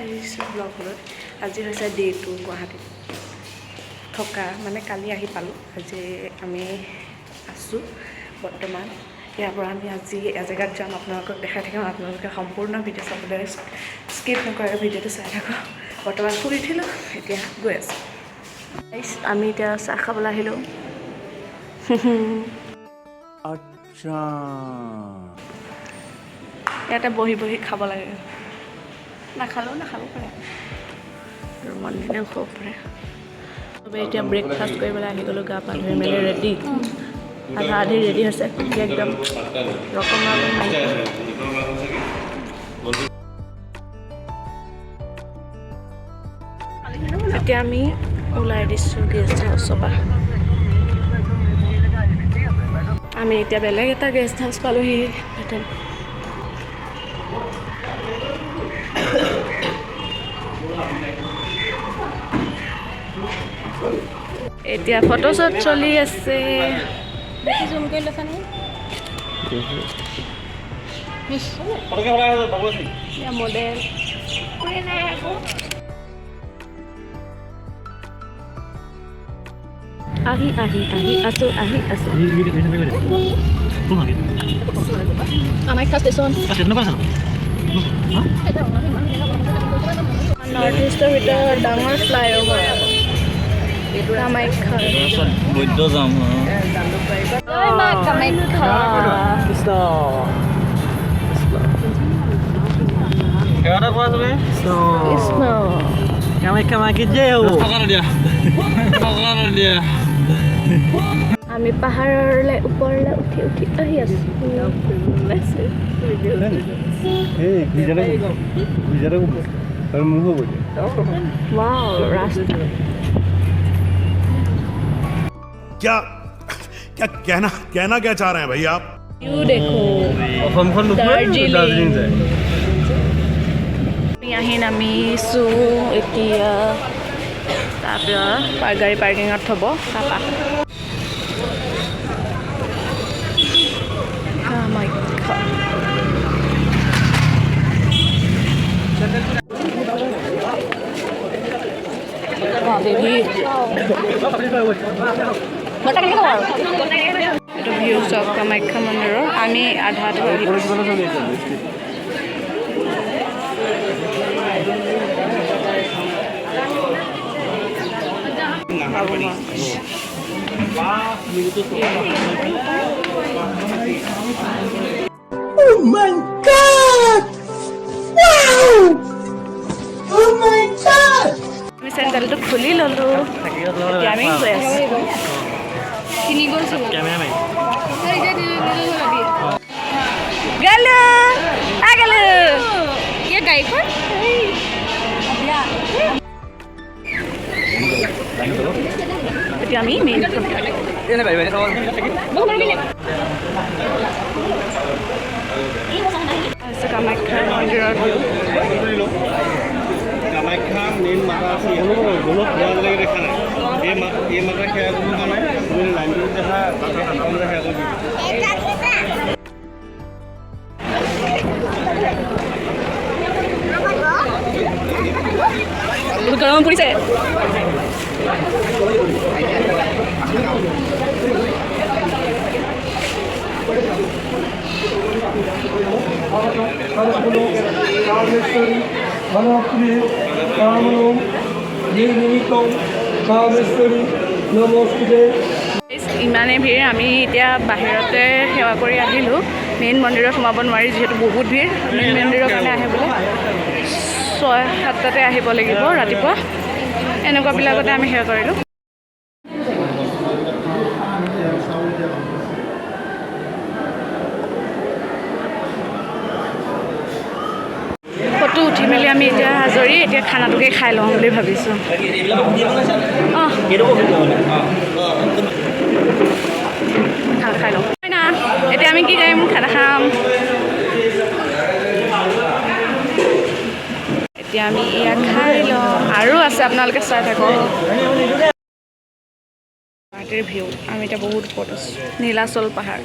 আহিছোঁ ব্লগত। আজি হৈছে ডে 2 গুৱাহাটীত থকা, মানে কালি আহি পালোঁ। আজি আমি আছোঁ বৰ্তমান ইয়াৰ পৰা। আমি আজি এজেগাত যাম, আপোনালোকক দেখাই থাকিম। আপোনালোকে সম্পূৰ্ণ ভিডিঅ' চাবলৈ স্কিপ নকৰে ভিডিঅ'টো চাই থাকক। বৰ্তমান শুই উঠিলোঁ, এতিয়া গৈ আছোঁ। আমি এতিয়া চাহ খাবলৈ আহিলোঁ। আচ্ছা, ইয়াতে বহি বহি খাব লাগে। নাখাব পাৰে, মন দিলেও খাব পাৰে। চবেই এতিয়া ব্ৰেকফাষ্ট কৰিবলৈ আহি গ'লোঁ। গা পা ধুই মেলি ৰেডি, আধা আধি ৰেডি হৈছে। এতিয়া একদম ৰকমৰ এতিয়া আমি ওলাই দিছোঁ গেষ্ট হাউচৰ পৰা। আমি এতিয়া বেলেগ এটা গেষ্ট হাউচ পালোঁহি। এতিয়া ফটোশ্বুট চলি আছে। জুম কৰি লৈছা নে? মডেল আহি আছোঁ। কামাখ্যা ষ্টেচন নৰ্থ ইষ্টৰ ভিতৰত ডাঙৰ ফ্লাইঅভাৰ কামাখ্যা। বৈদ্য যাম কামাখ্যা। আমি পাহাৰলৈ ওপৰলৈ উঠি আহি আছোঁ। क्या चाह रहे हैं भाई आप? यू देखो दार्जिलिंग। আহি নামিছোঁ এতিয়া। তাৰপৰা গাড়ী পাৰ্কিঙত থ'ব। তাৰপৰা এইটো ভিউ চাওক কামাখ্যা মন্দিৰৰ। আমি আধাটো Oh my God! Wow! Oh my God! আমি চেণ্ডেলটো খুলি ল'লোঁ। এতিয়া আমি গৈ আছোঁ। গাড়ীখন এতিয়া আমি মেইন কামাখ্যা মন্দিৰত। কামাখ্যা মেইন মাতা আছে, দেখা নাই। এই মাতা সেয়া কৰিব কাৰণে লাইনটো দেখা বহুত গৰম পৰিছে। ইমানেই ভিৰ। আমি এতিয়া বাহিৰতে সেৱা কৰি আহিলোঁ। মেইন মন্দিৰত সোমাব নোৱাৰি, যিহেতু বহুত ভিৰ। মেইন মন্দিৰৰ কাৰণে আহিবলৈ 6-7টাতে আহিব লাগিব ৰাতিপুৱা। এনেকুৱাবিলাকতে আমি সেৱা কৰিলোঁ। ফটো উঠি মেলি আমি এতিয়া আজৰি। এতিয়া খানাটোকে খাই লওঁ বুলি ভাবিছোঁ। খাই লওঁ না। এতিয়া আমি কি কৰিম? খানা খাম। এতিয়া আমি ইয়াত খাই লওঁ। আৰু আছে, আপোনালোকে চাই থাকক। গুৱাহাটীৰ ভিউ। আমি এতিয়া বহুত ওপৰত আছোঁ। নীলাচল পাহাৰ।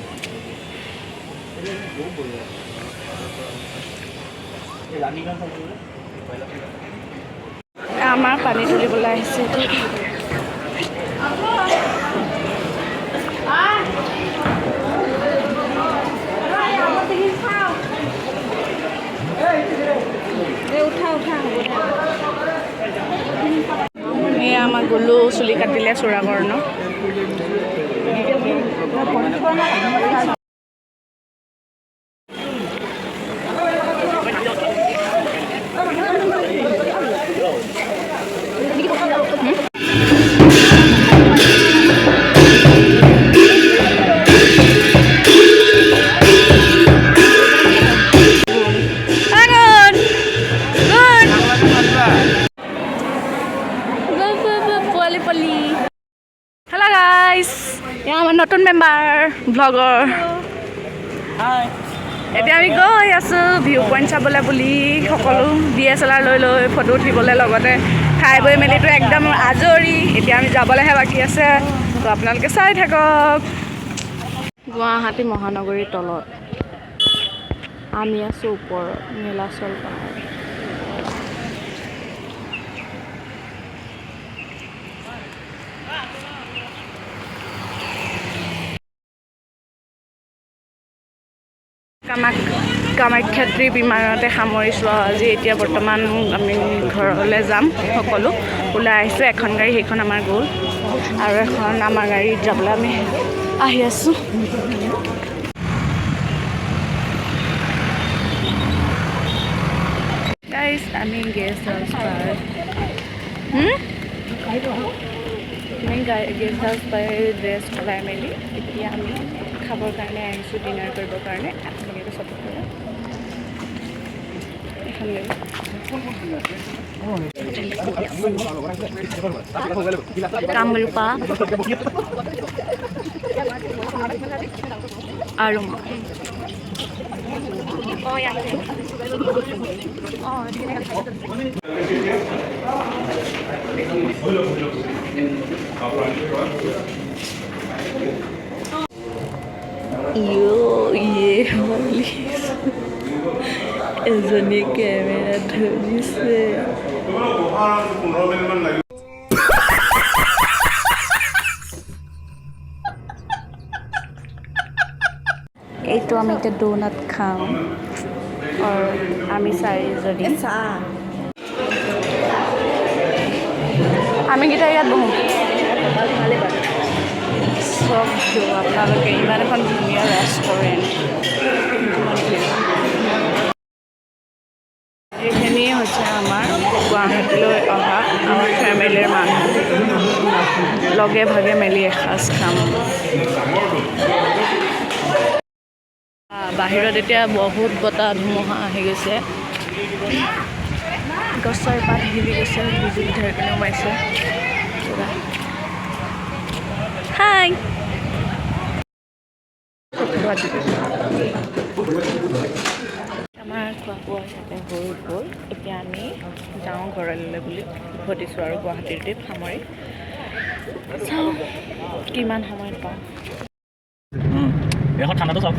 আমাৰ পানী তুলিবলৈ আহিছে এয়া আমাৰ গলো চুলি কাটিলে চূড়াকৰ্ণ Hello guys, এয়া আমাৰ নতুন মেম্বাৰ ব্লগৰ এতিয়া আমি গৈ আছোঁ ভিউ পইণ্ট চাবলৈ বুলি সকলো DSLR লৈ ফটো উঠিবলৈ লগতে খাই বৈ মেলিটো একদম আজৰি এতিয়া আমি যাবলৈহে বাকী আছে তো আপোনালোকে চাই থাকক গুৱাহাটী মহানগৰীৰ তলত আমি আছোঁ ওপৰত নীলাচল পাহাৰ কামাখ্যাদ্ৰী বিমানতে সামৰিছোঁ আজি এতিয়া বৰ্তমান আমি ঘৰলৈ যাম সকলো ওলাই আহিছোঁ এখন গাড়ী সেইখন আমাৰ গ'ল আৰু এখন আমাৰ গাড়ীত যাবলৈ আমি আহি আছোঁ গাইজ আমি গেষ্ট হাউচ গেষ্ট হাউচ পাই ড্ৰেছ সলাই মেলি এতিয়া আমি খাবৰ কাৰণে আহিছোঁ ডিনাৰ কৰিবৰ কাৰণে আপোনালোকে চব কামৰূপা আৰু এজনী কেমেৰা ধৰিছে এইটো আমি এতিয়া ডোনাট খাম আৰু আমি চাৰিজনী আমিকেইটা ইয়াত বহোঁ চব আপোনালোকে ইমান এখন ধুনীয়া ৰেষ্টুৰেণ্ট এইখিনিয়ে হৈছে আমাৰ গুৱাহাটীলৈ অহা আমাৰ ফেমিলিৰ মানুহ লগে ভাগে মেলি এসাঁজ খাম বাহিৰত এতিয়া বহুত বতাহ ধুমুহা আহি গৈছে গছৰ পাত হিলি গৈছে বিজুলী ঢেৰেকনি সোমাইছে হাই আমাৰ খোৱা বোৱা হিচাপে হৈ গ'ল এতিয়া আমি যাওঁ ঘৰলৈ বুলি উভতিছোঁ আৰু গুৱাহাটীৰ ট্ৰিপ সামৰি চাওঁ কিমান সময়ত পাওঁ এখন ঠাণ্ডাটো চাওক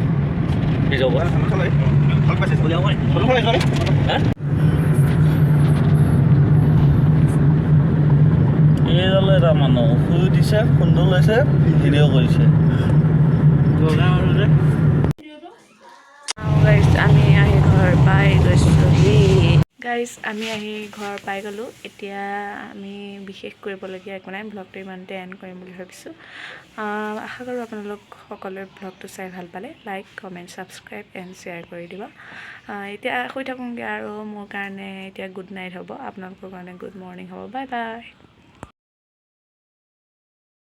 এইডাল এটা মানুহ শুই দিছে ফোনটো লৈছে ভিডিঅ' কৰিছে আমি আহি ঘৰ পাই গৈছোঁহি গাইজ আমি আহি ঘৰ পাই গ'লোঁ এতিয়া আমি বিশেষ কৰিবলগীয়া একো নাই ব্লগটো ইমানতে এণ্ড কৰিম বুলি ভাবিছোঁ আশা কৰোঁ আপোনালোক সকলোৱে ব্লগটো চাই ভাল পালে like comment subscribe and share কৰি দিব এতিয়া শুই থাকোঁগৈ আৰু মোৰ কাৰণে এতিয়া গুড নাইট হ'ব আপোনালোকৰ কাৰণে গুড মৰ্ণিং হ'ব বাই বাই